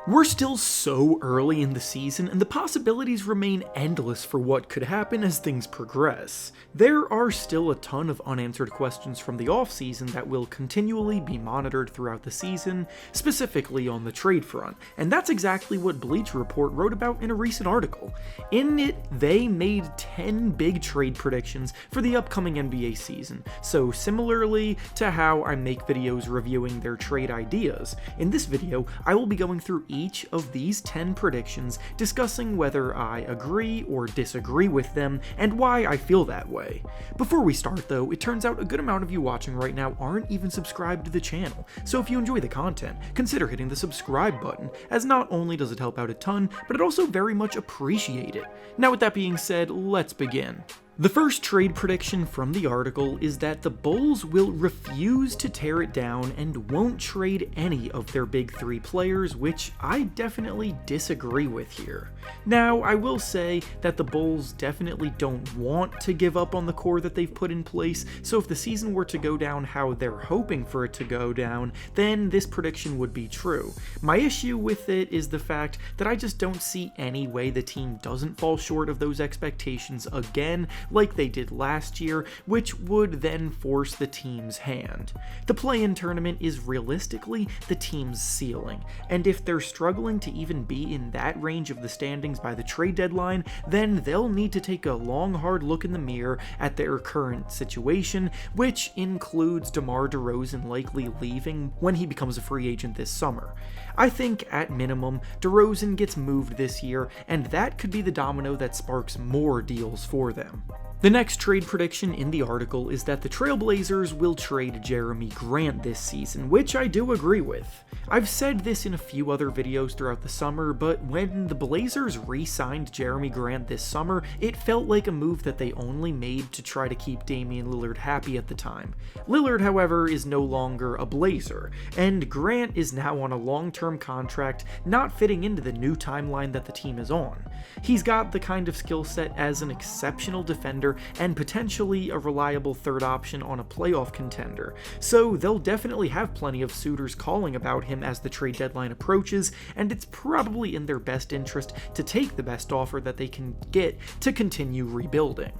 We're still so early in the season, and the possibilities remain endless for what could happen as things progress. There are still a ton of unanswered questions from the offseason that will continually be monitored throughout the season, specifically on the trade front, and that's exactly what Bleacher Report wrote about in a recent article. In it, they made 10 big trade predictions for the upcoming NBA season, so similarly to how I make videos reviewing their trade ideas, in this video I will be going through each of these 10 predictions, discussing whether I agree or disagree with them and why I feel that way. Before we start though, it turns out a good amount of you watching right now aren't even subscribed to the channel, so if you enjoy the content, consider hitting the subscribe button, as not only does it help out a ton, but it also very much appreciate it. Now with that being said, let's begin. The first trade prediction from the article is that the Bulls will refuse to tear it down and won't trade any of their big three players, which I definitely disagree with here. Now, I will say that the Bulls definitely don't want to give up on the core that they've put in place, so if the season were to go down how they're hoping for it to go down, then this prediction would be true. My issue with it is the fact that I just don't see any way the team doesn't fall short of those expectations again, like they did last year, which would then force the team's hand. The play-in tournament is realistically the team's ceiling, and if they're struggling to even be in that range of the standings by the trade deadline, then they'll need to take a long, hard look in the mirror at their current situation, which includes DeMar DeRozan likely leaving when he becomes a free agent this summer. I think, at minimum, DeRozan gets moved this year, and that could be the domino that sparks more deals for them. The next trade prediction in the article is that the Trailblazers will trade Jeremy Grant this season, which I do agree with. I've said this in a few other videos throughout the summer, but when the Blazers re-signed Jeremy Grant this summer, it felt like a move that they only made to try to keep Damian Lillard happy at the time. Lillard, however, is no longer a Blazer, and Grant is now on a long-term contract, not fitting into the new timeline that the team is on. He's got the kind of skill set as an exceptional defender and potentially a reliable third option on a playoff contender, so they'll definitely have plenty of suitors calling about him as the trade deadline approaches, and it's probably in their best interest to take the best offer that they can get to continue rebuilding.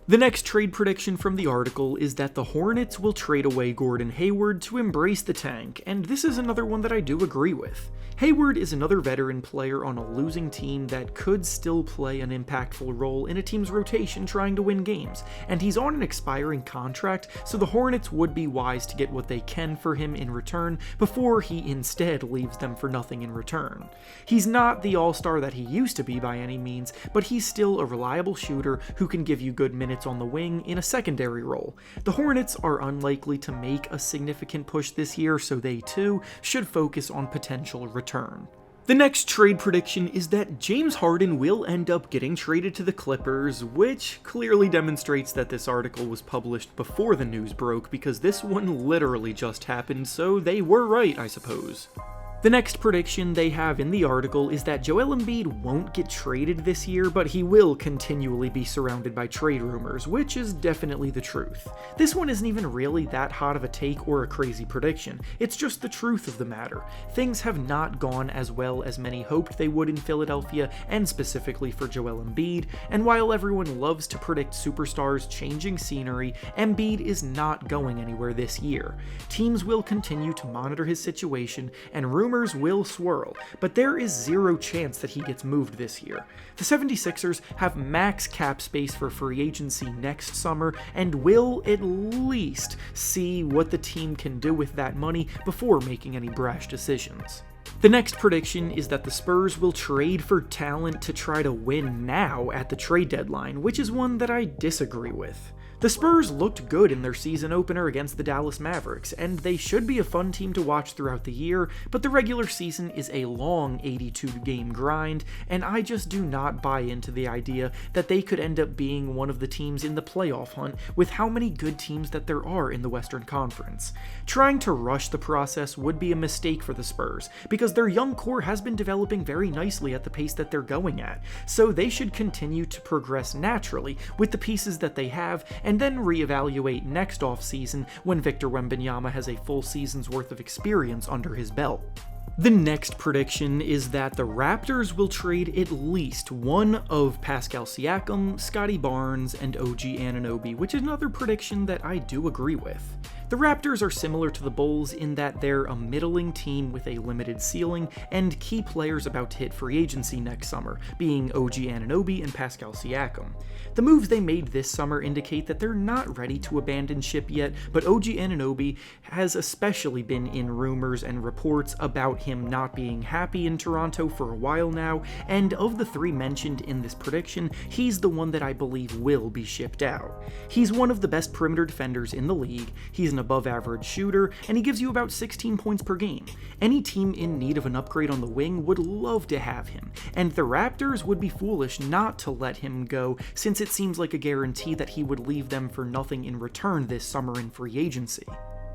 The next trade prediction from the article is that the Hornets will trade away Gordon Hayward to embrace the tank, and this is another one that I do agree with. Hayward is another veteran player on a losing team that could still play an impactful role in a team's rotation trying to win games, and he's on an expiring contract, so the Hornets would be wise to get what they can for him in return before he instead leaves them for nothing in return. He's not the all-star that he used to be by any means, but he's still a reliable shooter who can give you good minutes on the wing in a secondary role. The Hornets are unlikely to make a significant push this year, so they too should focus on potential return. The next trade prediction is that James Harden will end up getting traded to the Clippers, which clearly demonstrates that this article was published before the news broke, because this one literally just happened, so they were right, I suppose. The next prediction they have in the article is that Joel Embiid won't get traded this year, but he will continually be surrounded by trade rumors, which is definitely the truth. This one isn't even really that hot of a take or a crazy prediction, it's just the truth of the matter. Things have not gone as well as many hoped they would in Philadelphia, and specifically for Joel Embiid, and while everyone loves to predict superstars changing scenery, Embiid is not going anywhere this year. Teams will continue to monitor his situation, and rumors will swirl, but there is zero chance that he gets moved this year. The 76ers have max cap space for free agency next summer and will at least see what the team can do with that money before making any brash decisions. The next prediction is that the Spurs will trade for talent to try to win now at the trade deadline, which is one that I disagree with. The Spurs looked good in their season opener against the Dallas Mavericks, and they should be a fun team to watch throughout the year, but the regular season is a long 82-game grind, and I just do not buy into the idea that they could end up being one of the teams in the playoff hunt with how many good teams that there are in the Western Conference. Trying to rush the process would be a mistake for the Spurs, because their young core has been developing very nicely at the pace that they're going at, so they should continue to progress naturally with the pieces that they have, and then reevaluate next offseason when Victor Wembanyama has a full season's worth of experience under his belt. The next prediction is that the Raptors will trade at least one of Pascal Siakam, Scottie Barnes, and OG Anunoby, which is another prediction that I do agree with. The Raptors are similar to the Bulls in that they're a middling team with a limited ceiling and key players about to hit free agency next summer, being OG Anunoby and Pascal Siakam. The moves they made this summer indicate that they're not ready to abandon ship yet, but OG Anunoby has especially been in rumors and reports about him not being happy in Toronto for a while now, and of the three mentioned in this prediction, he's the one that I believe will be shipped out. He's one of the best perimeter defenders in the league, he's an above-average shooter, and he gives you about 16 points per game. Any team in need of an upgrade on the wing would love to have him, and the Raptors would be foolish not to let him go, since it seems like a guarantee that he would leave them for nothing in return this summer in free agency.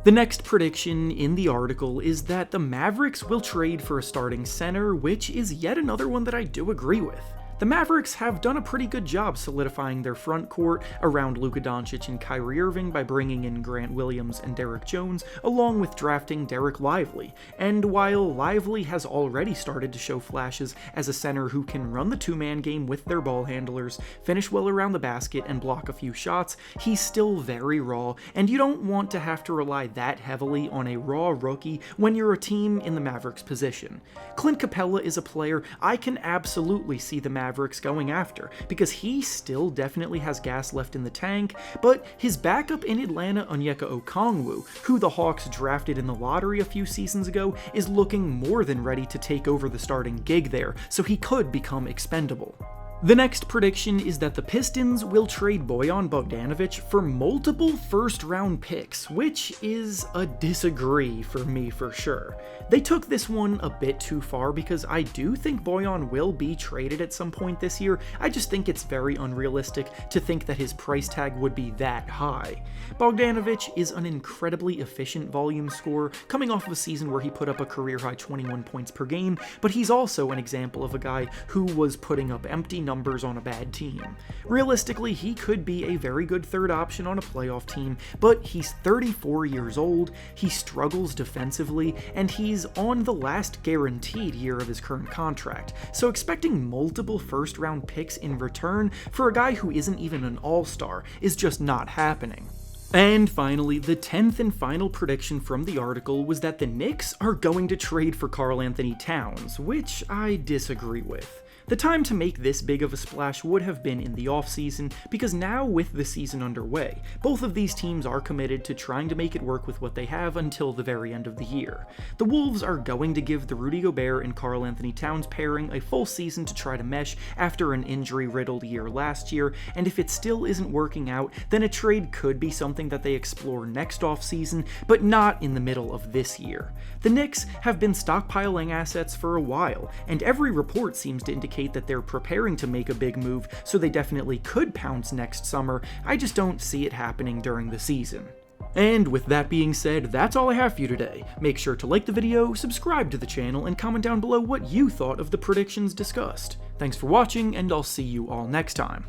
The next prediction in the article is that the Mavericks will trade for a starting center, which is yet another one that I do agree with. The Mavericks have done a pretty good job solidifying their front court around Luka Doncic and Kyrie Irving by bringing in Grant Williams and Derrick Jones, along with drafting Derek Lively. And while Lively has already started to show flashes as a center who can run the two-man game with their ball handlers, finish well around the basket, and block a few shots, he's still very raw, and you don't want to have to rely that heavily on a raw rookie when you're a team in the Mavericks position. Clint Capella is a player I can absolutely see the Mavericks going after, because he still definitely has gas left in the tank, but his backup in Atlanta, Onyeka Okongwu, who the Hawks drafted in the lottery a few seasons ago, is looking more than ready to take over the starting gig there, so he could become expendable. The next prediction is that the Pistons will trade Bojan Bogdanovic for multiple first-round picks, which is a disagree for me for sure. They took this one a bit too far because I do think Bojan will be traded at some point this year. I just think it's very unrealistic to think that his price tag would be that high. Bogdanovic is an incredibly efficient volume scorer, coming off of a season where he put up a career-high 21 points per game, but he's also an example of a guy who was putting up empty numbers on a bad team. Realistically, he could be a very good third option on a playoff team, but he's 34 years old, he struggles defensively, and he's on the last guaranteed year of his current contract, so expecting multiple first-round picks in return for a guy who isn't even an all-star is just not happening. And finally, the 10th and final prediction from the article was that the Knicks are going to trade for Karl-Anthony Towns, which I disagree with. The time to make this big of a splash would have been in the offseason, because now with the season underway, both of these teams are committed to trying to make it work with what they have until the very end of the year. The Wolves are going to give the Rudy Gobert and Karl-Anthony Towns pairing a full season to try to mesh after an injury-riddled year last year, and if it still isn't working out, then a trade could be something that they explore next offseason, but not in the middle of this year. The Knicks have been stockpiling assets for a while, and every report seems to indicate that they're preparing to make a big move, so they definitely could pounce next summer. I just don't see it happening during the season. And with that being said, that's all I have for you today. Make sure to like the video, subscribe to the channel, and comment down below what you thought of the predictions discussed. Thanks for watching, and I'll see you all next time.